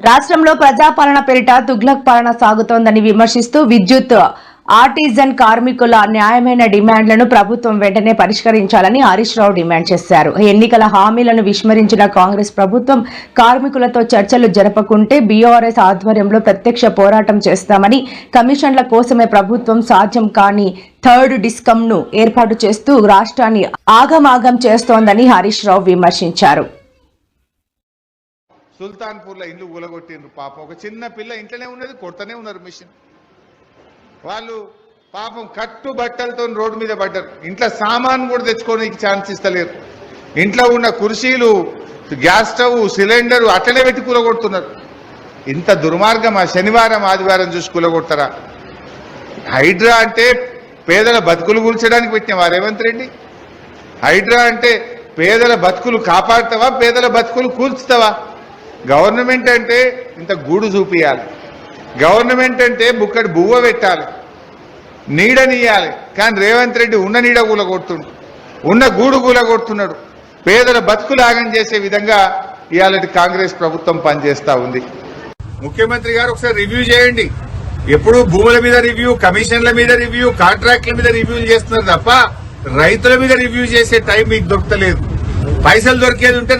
రాష్ట్రంలో ప్రజాపాలన పేరిట తుగ్లక్ పాలన సాగుతోందని విమర్శిస్తూ విద్యుత్ ఆర్టిజన్ కార్మికుల న్యాయమైన డిమాండ్లను ప్రభుత్వం వెంటనే పరిష్కరించాలని హరీష్ రావు డిమాండ్ చేశారు. ఎన్నికల హామీలను విస్మరించిన కాంగ్రెస్ ప్రభుత్వం కార్మికులతో చర్చలు జరపకుంటే బీఆర్ఎస్ ఆధ్వర్యంలో ప్రత్యక్ష పోరాటం చేస్తామని, కమిషన్ల కోసమే ప్రభుత్వం సాధ్యం కాని థర్డ్ డిస్కంను ఏర్పాటు చేస్తూ రాష్ట్రాన్ని ఆగమాగం చేస్తోందని హరీష్ రావు విమర్శించారు. సుల్తాన్పూర్లో ఇల్లు ఊలగొట్టిండ్రు. పాపం ఒక చిన్న పిల్ల ఇంట్లోనే ఉన్నది, కొడుతూనే ఉన్నారు మిషన్. వాళ్ళు పాపం కట్టు బట్టలతో రోడ్డు మీద పడ్డారు. ఇంట్లో సామాన్ కూడా తెచ్చుకోవడానికి ఛాన్స్ ఇస్తలేరు. ఇంట్లో ఉన్న కుర్చీలు, గ్యాస్ స్టవ్, సిలిండరు అట్లనే పెట్టి కూలగొడుతున్నారు. ఇంత దుర్మార్గం ఆ శనివారం ఆదివారం చూసి కూలగొడతారా? హైడ్రా అంటే పేదల బతుకులు కూల్చడానికి పెట్టినవా రేవంత్ రెడ్డి? హైడ్రా అంటే పేదల బతుకులు కాపాడుతావా, పేదల బతుకులు కూల్చుతావా? గవర్నమెంట్ అంటే ఇంత గూడు చూపియాలి, గవర్నమెంట్ అంటే బుక్కడి బువ్వ పెట్టాలి, నీడనియాలి. కానీ రేవంత్ రెడ్డి ఉన్న నీడ కూలగొడుతుండు, ఉన్న గూడు కూలగొడుతున్నాడు. పేదల బతుకులు ఆగం చేసే విధంగా ఇవాళ కాంగ్రెస్ ప్రభుత్వం పనిచేస్తా ఉంది. ముఖ్యమంత్రి గారు ఒకసారి రివ్యూ చేయండి. ఎప్పుడు భూముల మీద రివ్యూ, కమిషన్ల మీద రివ్యూ, కాంట్రాక్ట్ల మీద రివ్యూలు చేస్తున్నారు తప్ప రైతుల మీద రివ్యూ చేసే టైం మీకు దొరకలేదు. పైసలు దొరికేది ఉంటే